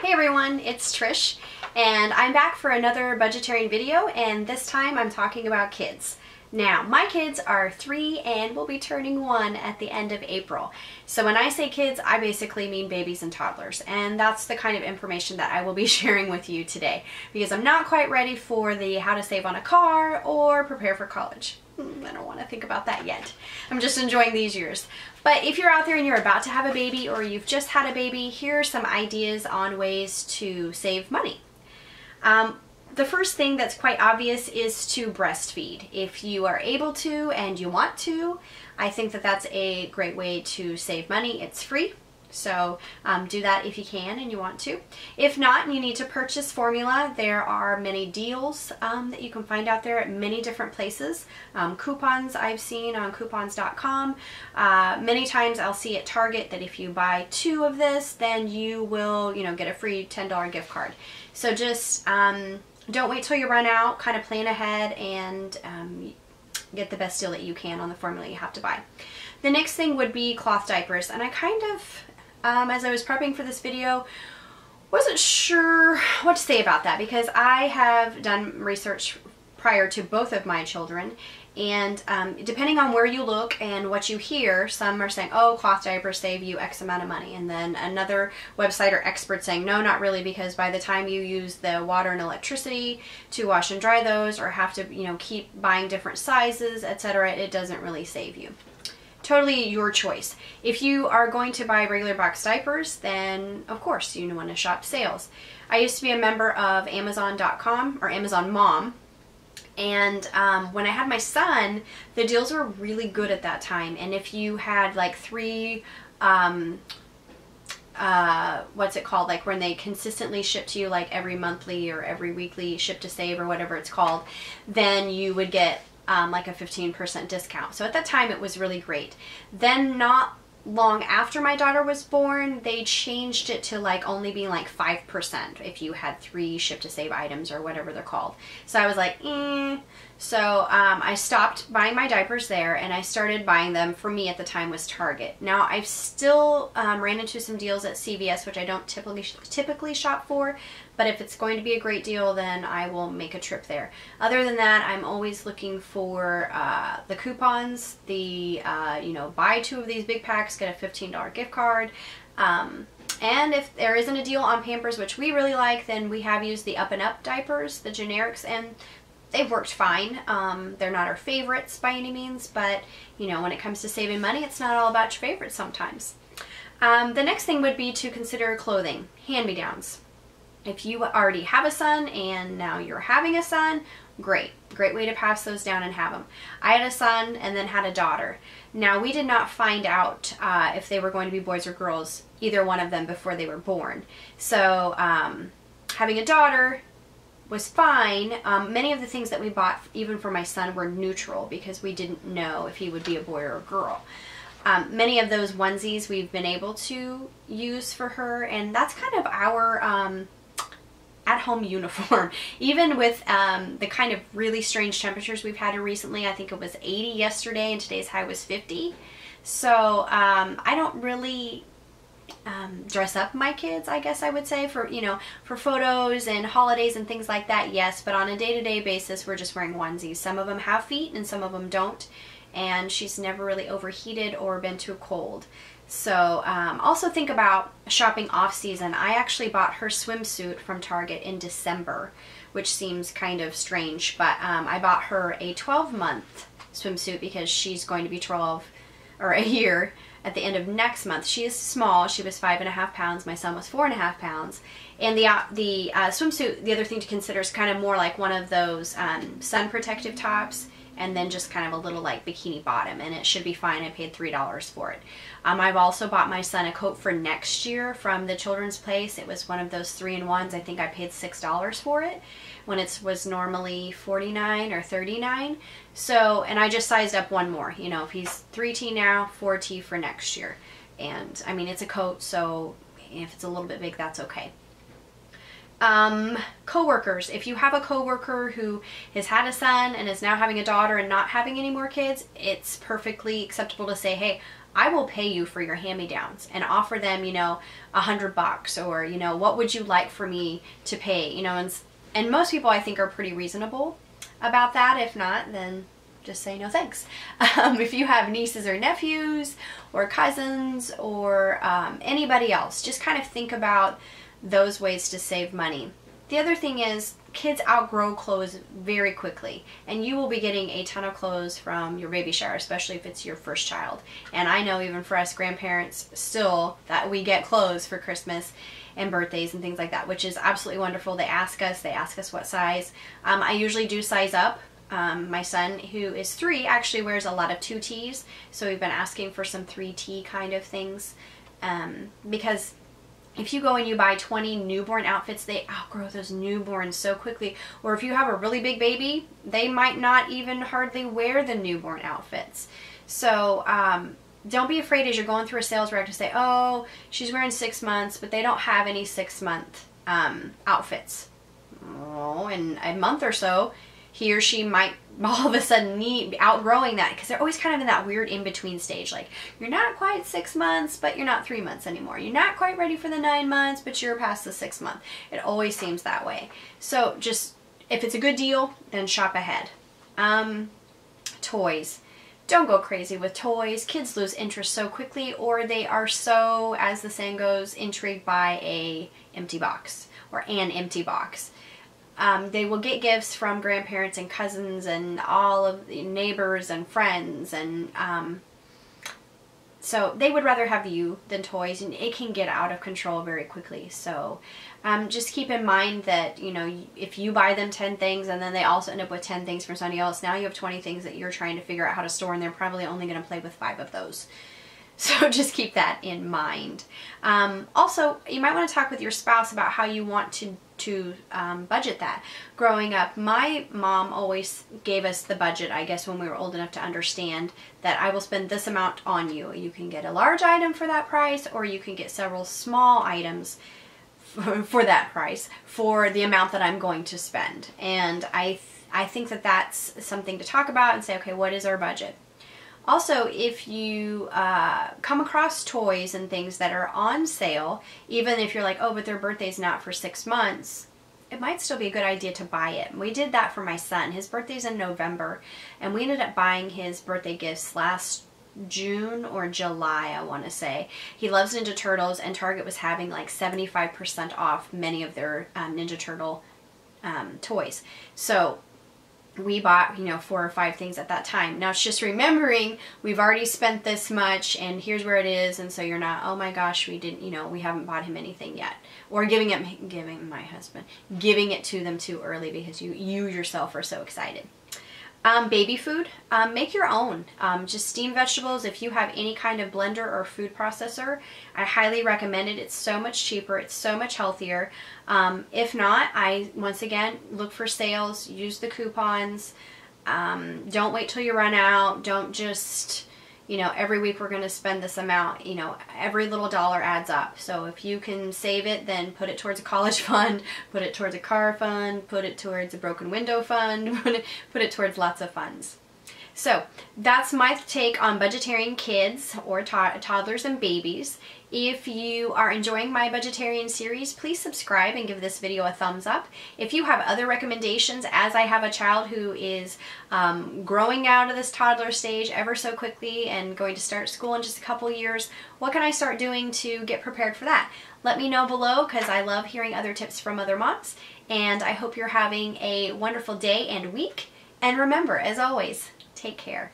Hey everyone, it's Trish, and I'm back for another Budgetarian video, and this time I'm talking about kids. Now, my kids are 3 and will be turning 1 at the end of April. So when I say kids, I basically mean babies and toddlers, and that's the kind of information that I will be sharing with you today, because I'm not quite ready for the how to save on a car or prepare for college. I don't want to think about that yet. I'm just enjoying these years. But if you're out there and you're about to have a baby or you've just had a baby, here are some ideas on ways to save money. The first thing that's quite obvious is to breastfeed. If you are able to and you want to, I think that that's a great way to save money. It's free. So do that if you can and you want to. If not, and you need to purchase formula, there are many deals that you can find out there at many different places. Coupons I've seen on coupons.com. Many times I'll see at Target that if you buy 2 of this, then you will, get a free $10 gift card. So just don't wait till you run out, kind of plan ahead and get the best deal that you can on the formula you have to buy. The next thing would be cloth diapers, and I kind of as I was prepping for this video, wasn't sure what to say about that, because I have done research prior to both of my children, and depending on where you look and what you hear, some are saying, oh, cloth diapers save you X amount of money, and then another website or expert saying, no, not really, because by the time you use the water and electricity to wash and dry those, or have to, keep buying different sizes, etc., it doesn't really save you. Totally your choice. If you are going to buy regular box diapers, then of course you want to shop sales. I used to be a member of Amazon.com or Amazon Mom, and when I had my son, the deals were really good at that time. And if you had like 3 what's it called, like when they consistently ship to you like every monthly or every weekly ship to save or whatever it's called, then you would get like a 15% discount. So at that time it was really great. Then not long after my daughter was born, they changed it to like only being like 5% if you had 3 ship to save items or whatever they're called. So I was like, So I stopped buying my diapers there, and I started buying them, for me at the time was Target. Now I've still ran into some deals at CVS, which I don't typically shop for, but if it's going to be a great deal, then I will make a trip there. Other than that, I'm always looking for the coupons, the buy 2 of these big packs, get a $15 gift card. And if there isn't a deal on Pampers, which we really like, then we have used the Up and Up diapers, the generics, and they've worked fine. They're not our favorites by any means, but when it comes to saving money, it's not all about your favorites sometimes. The next thing would be to consider clothing, hand-me-downs. If you already have a son and now you're having a son, great way to pass those down and have them. I had a son and then had a daughter. Now, we did not find out if they were going to be boys or girls, either one of them, before they were born. So having a daughter was fine. Many of the things that we bought, even for my son, were neutral because we didn't know if he would be a boy or a girl. Many of those onesies we've been able to use for her, and that's kind of our at-home uniform. Even with the kind of really strange temperatures we've had recently, I think it was 80 yesterday and today's high was 50. So I don't really dress up my kids, I guess I would say, for for photos and holidays and things like that, yes, but on a day-to-day basis we're just wearing onesies. Some of them have feet and some of them don't, and she's never really overheated or been too cold. So also think about shopping off-season. I actually bought her swimsuit from Target in December, which seems kind of strange, but I bought her a 12-month swimsuit because she's going to be 12 or a year at the end of next month. She is small. She was 5.5 pounds. My son was 4.5 pounds. And the swimsuit, the other thing to consider, is kind of more like one of those sun protective tops, and then just kind of a little like bikini bottom, and it should be fine. I paid $3 for it. I've also bought my son a coat for next year from the children's place. It was one of those 3-in-1s. I think I paid $6 for it when it was normally $49 or $39. So, and I just sized up one more. If he's 3T now, 4T for next year. And I mean, it's a coat, so if it's a little bit big, that's okay. Co-workers. If you have a co-worker who has had a son and is now having a daughter and not having any more kids, it's perfectly acceptable to say, hey, I will pay you for your hand-me-downs and offer them, you know, $100, or, you know, what would you like for me to pay, you know, and most people I think are pretty reasonable about that. If not, then just say no thanks. If you have nieces or nephews or cousins or anybody else, just kind of think about those ways to save money. The other thing is, kids outgrow clothes very quickly, and you will be getting a ton of clothes from your baby shower, especially if it's your first child. And I know even for us grandparents still that we get clothes for Christmas and birthdays and things like that, which is absolutely wonderful. They ask us what size. I usually do size up. My son, who is 3, actually wears a lot of 2Ts, so we've been asking for some 3T kind of things, because if you go and you buy 20 newborn outfits, they outgrow those newborns so quickly. Or if you have a really big baby, they might not even hardly wear the newborn outfits. So don't be afraid as you're going through a sales rep to say, oh, she's wearing 6 months, but they don't have any 6-month outfits. Oh, in a month or so, he or she might all of a sudden be outgrowing that, because they're always kind of in that weird in-between stage. Like, you're not quite 6 months, but you're not 3 months anymore. You're not quite ready for the 9 months, but you're past the 6 month. It always seems that way. So just, if it's a good deal, then shop ahead. Toys. Don't go crazy with toys. Kids lose interest so quickly, or they are so, as the saying goes, intrigued by an empty box. They will get gifts from grandparents and cousins and all of the neighbors and friends, and so they would rather have you than toys, and it can get out of control very quickly. So just keep in mind that, you know, if you buy them 10 things and then they also end up with 10 things from somebody else, now you have 20 things that you're trying to figure out how to store, and they're probably only going to play with 5 of those. So just keep that in mind. Also, you might want to talk with your spouse about how you want to budget that. Growing up, my mom always gave us the budget, I guess, when we were old enough to understand that I will spend this amount on you. You can get a large item for that price, or you can get several small items for that price for the amount that I'm going to spend. And I think that that's something to talk about and say, okay, what is our budget? Also, if you come across toys and things that are on sale, even if you're like, oh, but their birthday's not for 6 months, it might still be a good idea to buy it. We did that for my son. His birthday's in November, and we ended up buying his birthday gifts last June or July, I want to say. He loves Ninja Turtles, and Target was having like 75% off many of their Ninja Turtle toys. So we bought, you know, 4 or 5 things at that time. Now it's just remembering we've already spent this much and here's where it is, and so you're not, oh my gosh, we didn't, you know, we haven't bought him anything yet. Or giving my husband, giving it to them too early because you yourself are so excited. Baby food, make your own. Just steamed vegetables. If you have any kind of blender or food processor, I highly recommend it. It's so much cheaper. It's so much healthier. If not, once again, look for sales. Use the coupons. Don't wait till you run out. Don't just, you know, every week we're going to spend this amount. You know, every little dollar adds up. So if you can save it, then put it towards a college fund, put it towards a car fund, put it towards a broken window fund, put it towards lots of funds. So that's my take on budgetarian kids or toddlers and babies. If you are enjoying my Budgetarian series, please subscribe and give this video a thumbs up. If you have other recommendations, as I have a child who is growing out of this toddler stage ever so quickly and going to start school in just a couple years, what can I start doing to get prepared for that? Let me know below, because I love hearing other tips from other moms, and I hope you're having a wonderful day and week. And remember, as always, take care.